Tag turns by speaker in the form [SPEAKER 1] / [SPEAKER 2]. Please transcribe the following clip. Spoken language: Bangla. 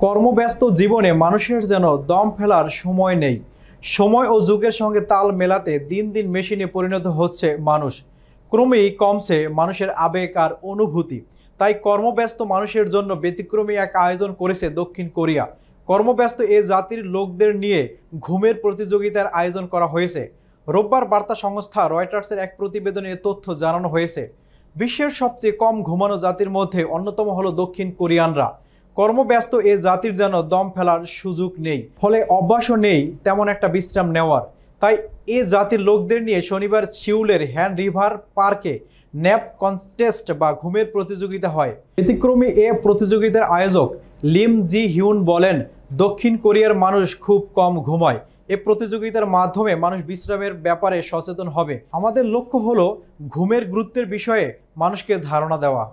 [SPEAKER 1] কর্মব্যস্ত জীবনে মানুষের যেন দম ফেলার সময় নেই। সময় ও যুগের সঙ্গে তাল মেলাতে দিন দিন মেশিনে পরিণত হচ্ছে মানুষ। ক্রমেই কমছে মানুষের আবেগ আর অনুভূতি। তাই কর্মব্যস্ত মানুষের জন্য ব্যতিক্রমী এক আয়োজন করেছে দক্ষিণ কোরিয়া। কর্মব্যস্ত এ জাতির লোকদের নিয়ে ঘুমের প্রতিযোগিতার আয়োজন করা হয়েছে। রোববার বার্তা সংস্থা রয়টার্সের এক প্রতিবেদনে এ তথ্য জানানো হয়েছে। বিশ্বের সবচেয়ে কম ঘুমানো জাতির মধ্যে অন্যতম হলো দক্ষিণ কোরিয়ানরা। কর্মব্যস্ত এ জাতির যেন দম ফেলার সুযোগ নেই, ফলে অভ্যাসও নেই তেমন একটা বিশ্রাম নেওয়ার। তাই এ জাতির লোকদের নিয়ে শনিবার সিউলের হ্যান রিভার পার্কে ন্যাপ কনটেস্ট বা ঘুমের প্রতিযোগিতা হয়। ব্যতিক্রমী এ প্রতিযোগিতার আয়োজক লিম জি হিউন বলেন, দক্ষিণ কোরিয়ার মানুষ খুব কম ঘুমায়। এ প্রতিযোগিতার মাধ্যমে মানুষ বিশ্রামের ব্যাপারে সচেতন হবে। আমাদের লক্ষ্য হলো ঘুমের গুরুত্বের বিষয়ে মানুষকে ধারণা দেওয়া।